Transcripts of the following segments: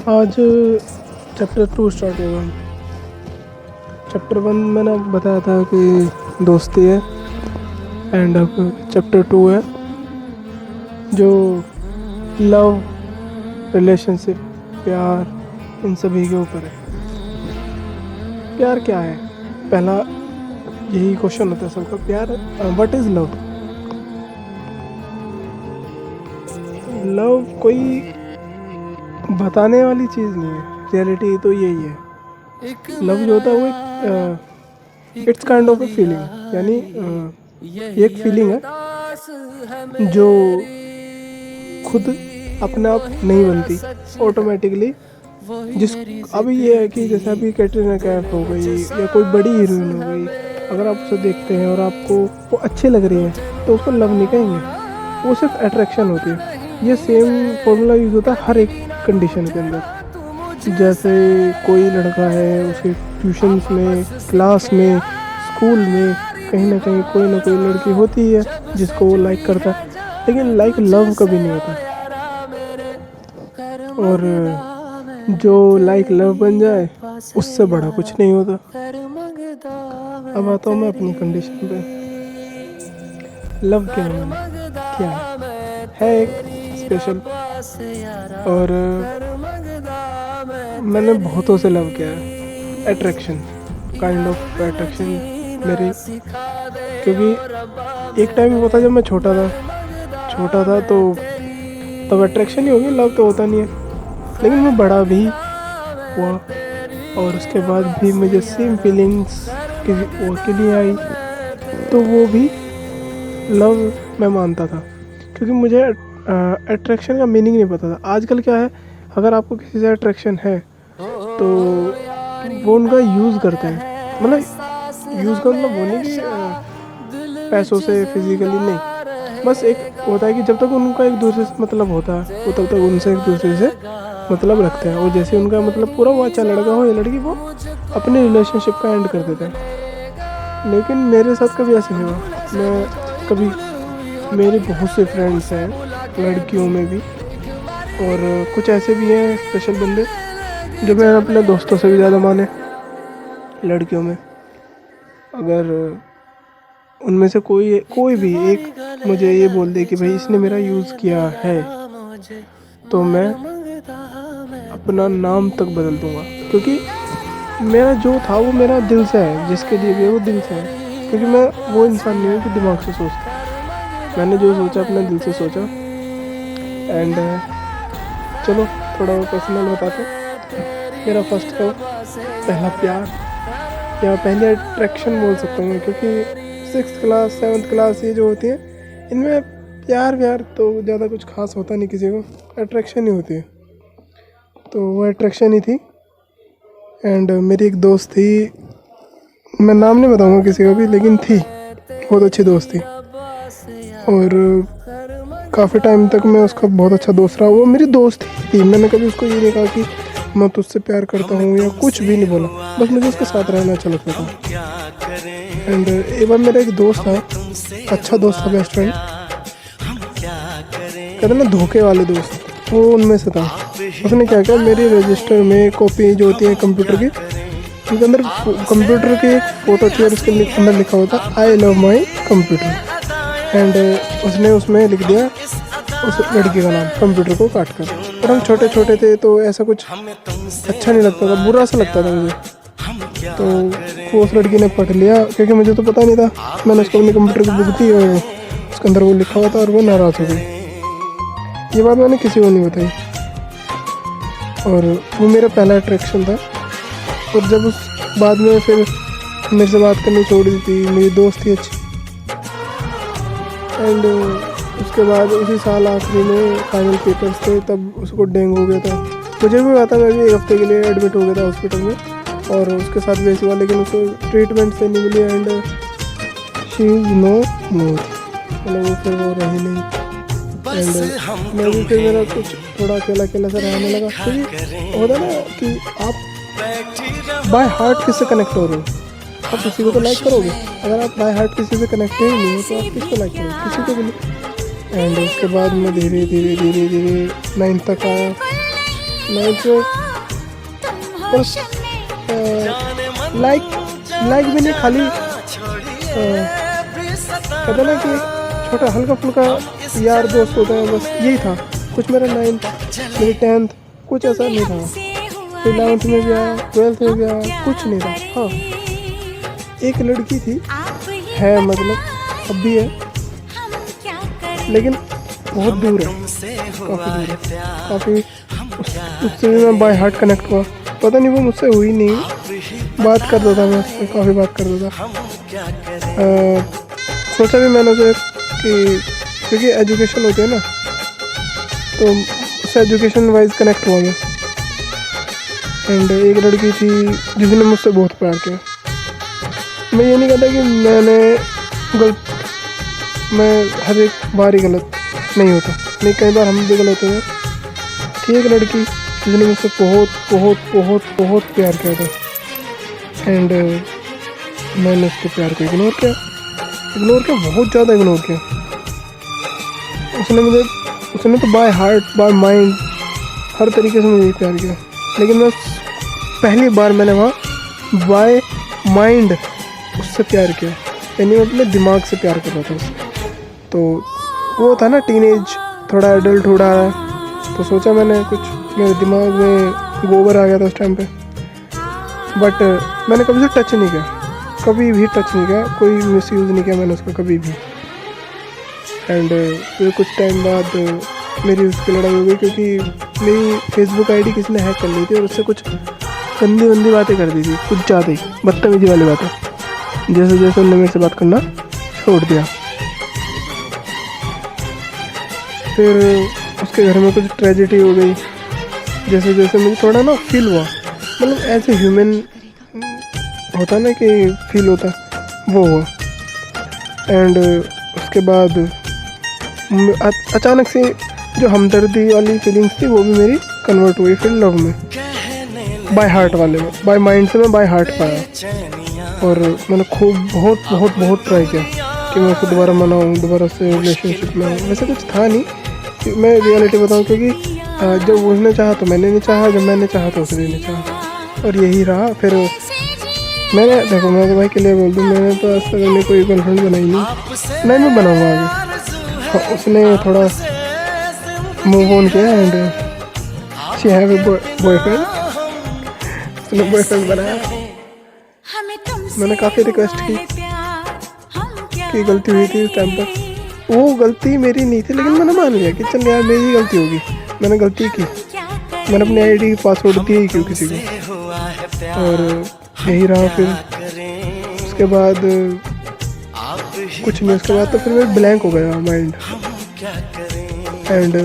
आज chapter 2 start होगा। Chapter 1 मैंने बताया था कि दोस्ती है, एंड अब चैप्टर 2 है जो लव, रिलेशनशिप, प्यार, इन सभी के ऊपर है। प्यार क्या है? पहला यही क्वेश्चन होता है सबका, प्यार व्हाट इज़ लव? लव कोई बताने वाली चीज़ नहीं है, रियलिटी तो यही है। लव जो होता है वो एक it's kind of a feeling, यानी ये एक फीलिंग है जो खुद अपने आप नहीं बनती, ऑटोमेटिकली। जिस अभी ये है कि जैसे अभी कैटरीना कैफ हो गई या कोई बड़ी हीरोइन हो गई, अगर आप उसे देखते हैं और आपको वो अच्छी लग रही है तो उसको लव नहीं कहेंगे, वो सिर्फ अट्रैक्शन होती है। ये सेम फॉर्मूला यूज़ होता है हर एक कंडीशन के अंदर। जैसे कोई लड़का है, उसके ट्यूशन्स में, क्लास में, स्कूल में कहीं ना कोई लड़की होती है जिसको वो लाइक करता है, लेकिन लाइक लव कभी नहीं होता। और जो लाइक लव बन जाए उससे बड़ा कुछ नहीं होता। अब आता हूँ मैं अपनी कंडीशन पे। लव क्या है एक स्पेशल, और मैंने बहुतों से लव किया है। अट्रैक्शन, काइंड ऑफ अट्रैक्शन मेरी, क्योंकि एक टाइम हुआ था जब मैं छोटा था तो तब अट्रैक्शन ही होगी, लव तो होता नहीं है। लेकिन मैं बड़ा भी हुआ और उसके बाद भी मुझे सेम फीलिंग्स किसी और के लिए आई, तो वो भी लव मैं मानता था, क्योंकि मुझे अट्रैक्शन का मीनिंग नहीं पता था। आजकल क्या है, अगर आपको किसी से अट्रैक्शन है तो वो उनका यूज़ करते हैं, मतलब यूज़ का मतलब वो नहीं कि पैसों से, फिजिकली नहीं, बस एक होता है कि जब तक उनका एक दूसरे से मतलब होता है वो तब तक उनसे एक दूसरे से मतलब रखते हैं, और जैसे उनका मतलब पूरा हुआ, अच्छा लड़का हो या लड़की, वो अपने रिलेशनशिप का एंड कर देते हैं। लेकिन मेरे साथ कभी ऐसे नहीं हुआ। मेरे बहुत से फ्रेंड्स हैं लड़कियों में भी, और कुछ ऐसे भी हैं स्पेशल बंदे जो मैं अपने दोस्तों से भी ज़्यादा माने लड़कियों में। अगर उनमें से कोई भी एक मुझे ये बोल दे कि भाई इसने मेरा यूज़ किया है, तो मैं अपना नाम तक बदल दूंगा, क्योंकि मेरा जो था वो मेरा दिल से है, जिसके लिए भी है वो दिल से है। क्योंकि मैं वो इंसान नहीं हूँ कि दिमाग से सोचता। मैंने जो सोचा अपने दिल से सोचा। एंड चलो थोड़ा पर्सनल बताते। मेरा फर्स्ट लव, पहला प्यार या पहली अट्रैक्शन बोल सकता हूँ, क्योंकि 6th क्लास 7th क्लास ये जो होती है, इनमें प्यार तो ज़्यादा कुछ खास होता नहीं, किसी को अट्रैक्शन ही होती है। तो वो अट्रैक्शन ही थी। एंड मेरी एक दोस्त थी, मैं नाम नहीं बताऊँगा किसी का भी, लेकिन थी, बहुत अच्छी दोस्त थी, और काफ़ी टाइम तक मैं उसका बहुत अच्छा दोस्त रहा। वो मेरी दोस्त थी, मैंने कभी उसको ये नहीं कहा कि मैं तुझसे प्यार करता हूँ या कुछ भी नहीं बोला, बस मुझे उसके साथ रहना अच्छा लगता था। एंड एक बार मेरा एक दोस्त था, अच्छा दोस्त था, बेस्ट फ्रेंड, कहते ना धोखे वाले दोस्त, वो उनमें से था। उसने क्या किया, मेरे रजिस्टर में कॉपी जो होती है कंप्यूटर की, उनके अंदर कंप्यूटर की एक फ़ोटो थी और उसके अंदर लिखा होता I love my computer. And उसने उसमें लिख दिया उस लड़की का नाम, कंप्यूटर को काट कर। और हम छोटे थे तो ऐसा कुछ अच्छा नहीं लगता था, बुरा सा लगता था मुझे। तो वो उस लड़की ने पढ़ लिया, क्योंकि मुझे तो पता नहीं था, मैंने उसको अपने कंप्यूटर की बुक दी और उसके अंदर वो लिखा हुआ था, और वो नाराज़ हो गई। ये बात मैंने किसी को नहीं बताई, और वो मेरा पहला अट्रैक्शन था। और जब उस बाद में फिर मेरे से बात करनी छोड़ दी थी, मेरी दोस्त थी अच्छी। एंड उसके बाद उसी साल आखिरी में फाइनल पेपर्स थे, तब उसको डेंगू हो गया था। मुझे भी पता, मैं भी 1 हफ्ते के लिए एडमिट हो गया था हॉस्पिटल में, और उसके साथ वैसे हुआ, लेकिन उसको ट्रीटमेंट से नहीं मिली। एंड शी इज़ नो मोर, मतलब वो फिर वो रही नहीं। एंड मैं भी फिर मेरा कुछ थोड़ा अकेला सा रहने लगा, क्योंकि होता ना कि आप बाय हार्ट किससे कनेक्ट हो रहे हो, आप किसी को तो लाइक करोगे। अगर आप बाय हार्ट किसी से कनेक्ट ही नहीं हो तो आप किसको लाइक करोगे, किसी को भी नहीं। एंड उसके बाद मैं धीरे 9th तक आया, नाइन्थ में बस लाइक भी नहीं, खाली कहते ना कि छोटा हल्का फुल्का यार दोस्त होता है, बस यही था कुछ। मेरा 9th मेरी 10th कुछ ऐसा नहीं था। फिर 11th में गया, 12th में गया, कुछ नहीं था। हाँ, एक लड़की थी, है मतलब अब भी है, लेकिन बहुत दूर है, काफ़ी दूर है, काफ़ी। उससे भी मैं बाय हार्ट कनेक्ट हुआ, पता नहीं वो मुझसे हुई नहीं, बात करता था मैं उससे, काफ़ी बात करता था। सोचा भी मैंने उसे कि क्योंकि एजुकेशन होती है ना, तो उससे एजुकेशन वाइज कनेक्ट हुआ मैं। एंड एक लड़की थी जिसने मुझसे बहुत प्यार किया। मैं ये नहीं कहता कि मैं हर एक बार ही गलत नहीं होता, नहीं, कई बार हम भी गलत होते हैं। थी एक लड़की जिसने मुझसे बहुत बहुत बहुत बहुत प्यार किया था, एंड मैंने उसके प्यार को इग्नोर किया, बहुत ज़्यादा इग्नोर किया। उसने तो बाय हार्ट बाय माइंड हर तरीके से मुझे प्यार किया, लेकिन मैं पहली बार मैंने वहाँ बाय माइंड उससे प्यार किया, यानी मैं अपने दिमाग से प्यार कर रहा था उससे। तो वो था ना टीनेज, थोड़ा एडल्ट हो रहा है, तो सोचा मैंने कुछ, मेरे दिमाग में गोबर आ गया था उस टाइम पे। बट मैंने कभी से टच नहीं किया, कभी भी टच नहीं किया, कोई मिसयूज़ नहीं किया मैंने उसका कभी भी। एंड फिर कुछ टाइम बाद मेरी उसकी लड़ाई हो गई, क्योंकि मेरी फेसबुक आईडी किसी ने हैक कर ली थी और उससे कुछ गंदी बातें कर दी थी, कुछ ज़्यादा ही बदतमीजी वाली बातें। जैसे जैसे उन्होंने मेरे से बात करना छोड़ दिया, फिर उसके घर में कुछ ट्रेजेडी हो गई। जैसे जैसे मुझे थोड़ा ना फील हुआ, मतलब ऐसे ह्यूमन होता ना कि फील होता, वो हुआ। एंड उसके बाद अचानक से जो हमदर्दी वाली फीलिंग्स थी वो भी मेरी कन्वर्ट हुई फिर लव में, बाय हार्ट वाले में। बाय माइंड से मैं बाय हार्ट पाया, और मैंने खूब बहुत ट्राई किया कि मैं उसको दोबारा मनाऊँ, दोबारा से रिलेशनशिप में आऊँ। वैसे कुछ था नहीं, मैं रियलिटी बताऊँ, क्योंकि जब उसने चाहा तो मैंने नहीं चाहा, जब मैंने चाहा तो उसने नहीं चाहा, और यही रहा। फिर मैंने, देखो मैं तो भाई के लिए बोल दूँ, मैंने तो आज तक मैंने कोई गर्लफ्रेंड बनाई नहीं, मैं बनाऊँगा आगे। हाँ, उसने थोड़ा मूव ऑन किया, and she have a boyfriend, उसने बॉयफ्रेंड बनाया। मैंने काफ़ी रिक्वेस्ट की कि गलती हुई थी उस टाइम पर, वो गलती मेरी नहीं थी, लेकिन मैंने मान लिया कि चल यार मेरी गलती होगी, मैंने गलती की, मैंने अपनी आईडी पासवर्ड दिया ही क्यों किसी को, और यही रहा। फिर उसके बाद कुछ नहीं, उसके बाद तो फिर मेरा ब्लैंक हो गया माइंड, एंड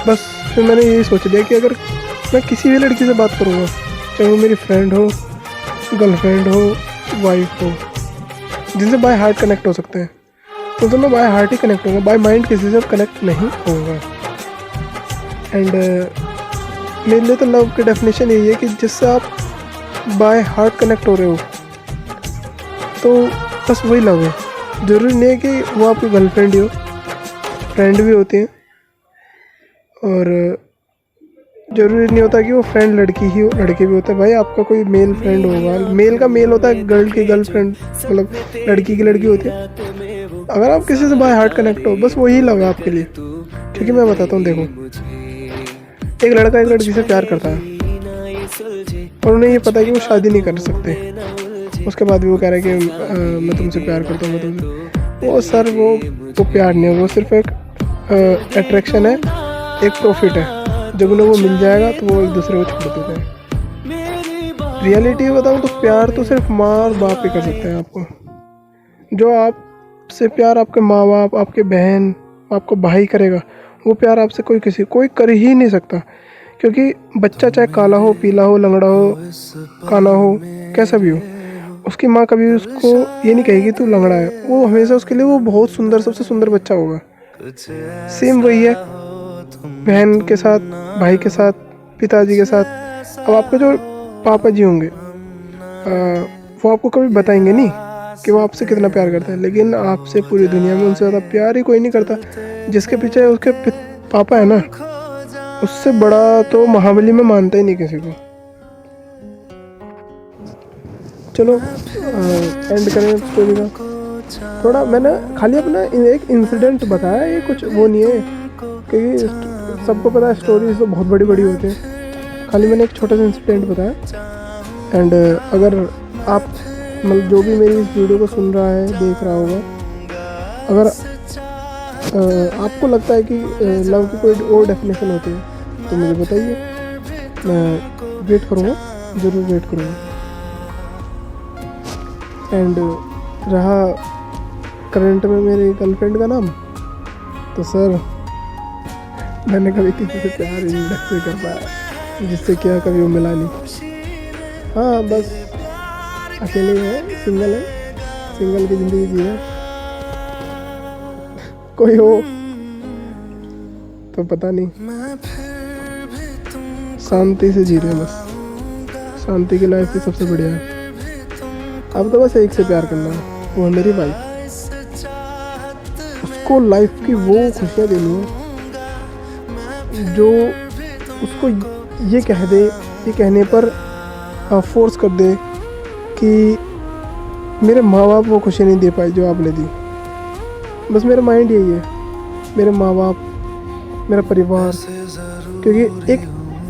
बस फिर मैंने यही सोच लिया कि अगर मैं किसी भी लड़की से बात करूँगा, चाहे वो मेरी फ्रेंड हो, गर्लफ्रेंड हो, वाइफ हो, जिनसे बाय हार्ट कनेक्ट हो सकते हैं, तो मैं बाय हार्ट ही कनेक्ट होऊंगा, बाय माइंड किसी से कनेक्ट नहीं होऊंगा। एंड मेरे लिए तो लव की डेफिनेशन यही है कि जिससे आप बाय हार्ट कनेक्ट हो रहे हो, तो बस वही लव है। ज़रूरी नहीं है कि वो आपकी गर्लफ्रेंड ही हो, फ्रेंड भी होती हैं, और ज़रूरी नहीं होता कि वो फ्रेंड लड़की ही हो, लड़के भी होते हैं। भाई आपका कोई मेल फ्रेंड होगा, मेल का मेल होता है, गर्ल की गर्लफ्रेंड, मतलब लड़की की लड़की होती है। अगर आप किसी से बाय हार्ट कनेक्ट हो, बस वही लव है आपके लिए। क्योंकि मैं बताता हूँ, देखो एक लड़का एक लड़की से प्यार करता है, और उन्हें ये पता है कि वो शादी नहीं कर सकते, उसके बाद भी वो कह रहा है कि मैं तुमसे प्यार करता हूँ, मैं तुमसे। वो सर वो प्यार नहीं है, वो सिर्फ एक अट्रैक्शन है, एक प्रॉफिट है। जब उन्हें वो मिल जाएगा तो वो एक दूसरे को छोड़ देते हैं। रियलिटी बताऊँ तो प्यार तो सिर्फ माँ और बाप ही कर सकते हैं आपको। जो आपसे प्यार आपके माँ बाप, आपके बहन, आपका भाई करेगा, वो प्यार आपसे कोई कर ही नहीं सकता। क्योंकि बच्चा चाहे काला हो, पीला हो, लंगड़ा हो, काला हो, कैसा भी हो, उसकी माँ कभी उसको ये नहीं कहेगी तू लंगड़ा है। वो हमेशा उसके लिए वो बहुत सुंदर, सबसे सुंदर बच्चा होगा। सेम वही है बहन के साथ, भाई के साथ, पिताजी के साथ। अब आपके जो पापा जी होंगे वो आपको कभी बताएंगे नहीं कि वो आपसे कितना प्यार करते हैं, लेकिन आपसे पूरी दुनिया में उनसे ज़्यादा प्यार ही कोई नहीं करता। जिसके पीछे उसके पापा है ना, उससे बड़ा तो महाबली में मानता ही नहीं किसी को। चलो एंड करें स्टोरी का। थोड़ा मैंने खाली अपना एक इंसिडेंट बताया, ये कुछ वो नहीं है, क्योंकि सबको पता है स्टोरीज तो बहुत बड़ी बड़ी होती हैं। खाली मैंने एक छोटा सा इंसिडेंट बताया। एंड अगर आप मतलब जो भी मेरी इस वीडियो को सुन रहा है, देख रहा होगा, अगर आपको लगता है कि लव की कोई और डेफिनेशन होती है तो मुझे बताइए, मैं वेट करूँगा, ज़रूर वेट करूँगा। एंड रहा करंट में मेरी गर्लफ्रेंड का नाम, तो सर मैंने कभी किसी से प्यार ही नहीं कर पाया, जिससे क्या कभी वो मिला नहीं। हाँ बस अकेले है, सिंगल है, सिंगल की ज़िंदगी जी है। कोई हो तो पता नहीं, शांति से जी रहे हैं बस, शांति की लाइफ ही सबसे बढ़िया है। अब तो बस एक से प्यार करना है, वो है मेरी वाइफ। उसको लाइफ की वो खुशियाँ देनी है जो उसको ये कह दे, ये कहने पर फोर्स कर दे कि मेरे माँ बाप वो खुशी नहीं दे पाए जो आपने दी। बस मेरा माइंड यही है, मेरे माँ बाप, मेरा परिवार, क्योंकि एक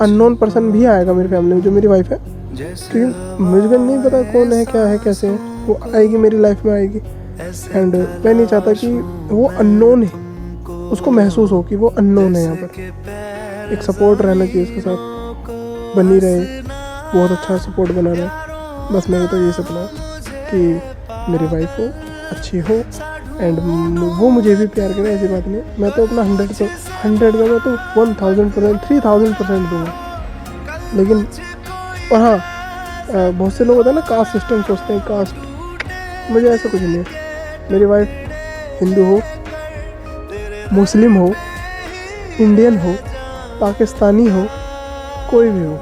अननोन पर्सन भी आएगा मेरी फैमिली में जो मेरी वाइफ है, क्योंकि मुझे नहीं पता कौन है, क्या है, कैसे है, वो आएगी मेरी लाइफ में आएगी। एंड मैं नहीं चाहता कि वो अननोन है, उसको महसूस हो कि वो अननोन है। यहाँ पर एक सपोर्ट रहना चाहिए उसके साथ, बनी रहे, बहुत अच्छा सपोर्ट बना रहे। बस मेरा तो ये सपना है कि मेरी वाइफ हो, अच्छी हो, एंड वो मुझे भी प्यार करे, ऐसी बात नहीं। मैं तो अपना 100 का मैं तो 1000%, 3000% दूँगा। लेकिन और हाँ, बहुत से लोग होते हैं ना कास्ट सिस्टम सोचते हैं, कास्ट, मुझे ऐसा कुछ नहीं है। मेरी वाइफ हिंदू हो, मुस्लिम हो, इंडियन हो, पाकिस्तानी हो, कोई भी हो,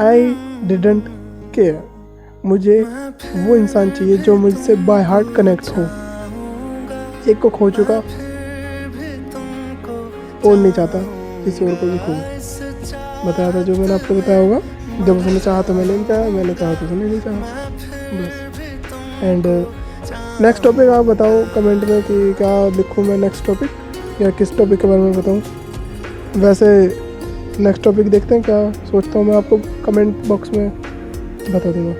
आई डिडंट केयर। मुझे वो इंसान चाहिए जो मुझसे बाय हार्ट कनेक्ट हो। एक को खो चुका और नहीं चाहता किसी और को भी खो। बताया था जो मैंने आपको बताया होगा, जब उसने चाहा तो मैंने नहीं चाहा, मैंने चाहा तो उसने नहीं चाहा, बस। एंड नेक्स्ट टॉपिक आप बताओ कमेंट में कि क्या लिखूँ मैं नेक्स्ट टॉपिक, या किस टॉपिक के बारे में बताऊँ। वैसे नेक्स्ट टॉपिक देखते हैं, क्या सोचता हूँ मैं आपको कमेंट बॉक्स में बता दूँगा।